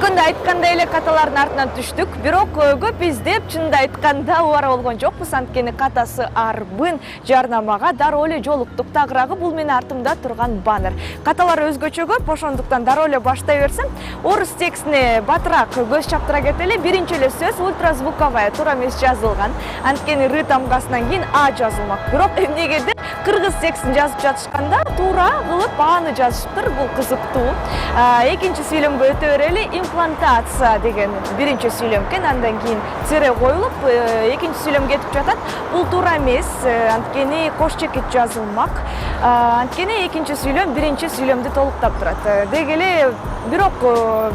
Өткөндө айткандай эле каталардын артынан түштүк, бирок көп издеп чынында айтканда убара болгон жокпуз. Анткени катасы арбын жарнамага дароо эле жолуктук. Тагыраагы бул менин артымда турган баннер. Каталар өзгөчө көп, ошондуктан дароо эле баштай берсем. Орус текстине батыраак көз чаптыра кетели. Биринчи эле сөз ультразвуковая туура эмес жазылган. Анткени р тамгасынан кийин а жазылмак. Бирок эмнегедир кыргыз текстин жазып жатышканда туура кылып аны жазышыптыр. Бул кызыктуу. Экинчи сүйлөмгө өтө берели. Имплантация деген биринчи сүйлөм экен, андан кийин тире коюлуп, экинчи сүйлөм кетип жатат. Бул туура эмес, анткени кош чекит жазылмак. Анткени экинчи сүйлөм биринчи сүйлөмдү толуктап турат. Деги эле бирок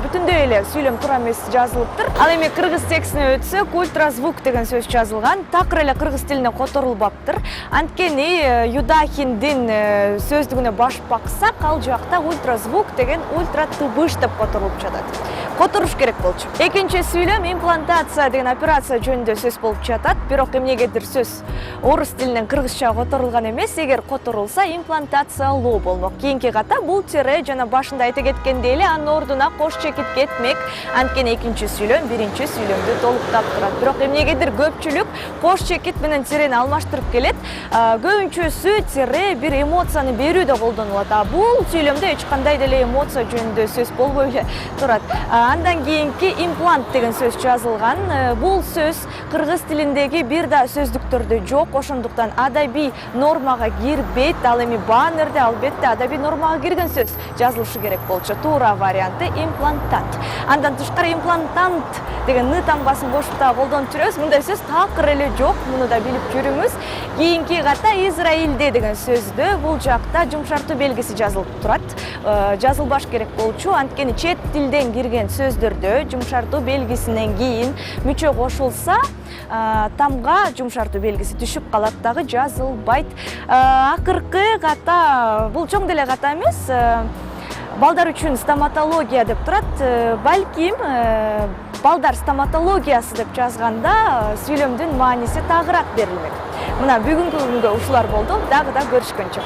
бүтүндөй эле сүйлөм туура эмес жазылыптыр. Ал эми кыргыз текстине өтсөк, ультразвук деген сөз жазылган. Такыр эле кыргыз тилине которулбаптыр. Анткени Юдахиндин сөздүгүнө баш баксак, ал жакта ультразвук деген ультра тыбыш деп которулуп жатат. Которуш керек болчу. Экинчи сүйлөм имплантация деген операция жөнүндө сөз болуп жатат. Бирок эмнегедир сөз орус тилинен кыргызча которулган эмес. Эгер которулса, имплантациялоо болмок. Кийинки ката бул тире жана башында айта кеткендей эле анын ордуна кош чекит кетмек. Анткени экинчи сүйлөм биринчи сүйлөмдү толуктап турат. Бирок эмнегедир көпчүлүк кош чекит менен тирени алмаштырып келет. Көбүнчөсү тире бир эмоцияны берүүдө колдонулат. Бул сүйлөмдө эч кандай деле эмоция жөнүндө сөз болбой эле турат. Андан кийинки имплант деген сөз жазылган. Бул сөз кыргыз тилиндеги бир да сөздүктөрдө жок, ошондуктан адабий нормага кирбейт. Ал эми баннерде албетте адабий нормага кирген сөз жазылышы керек болчу. Туура варианты имплантат. Андан тышкары имплантант деген ны тамгасын кошуп да колдонуп жүрөбүз. Мындай сөз такыр эле жок, муну да билип жүрүңүз. Кийинки ката Израилде деген сөздө бул жакта жумшартуу белгиси жазылып турат. Жазылбаш керек болчу, анткени чет тилден кирген сөздөрдө жумшартуу белгисинен кийин мүчө кошулса, тамга жумшартуу белгиси түшүп калат, дагы жазылбайт. Акыркы ката бул чоң деле ката эмес. Балдар үчүн стоматология деп турат. Балким балдар стоматологиясы деп жазганда сүйлөмдүн мааниси тагыраак берилмек. Мына бүгүнкү күнгө ушулар болду. Дагы да көрүшкөнчө.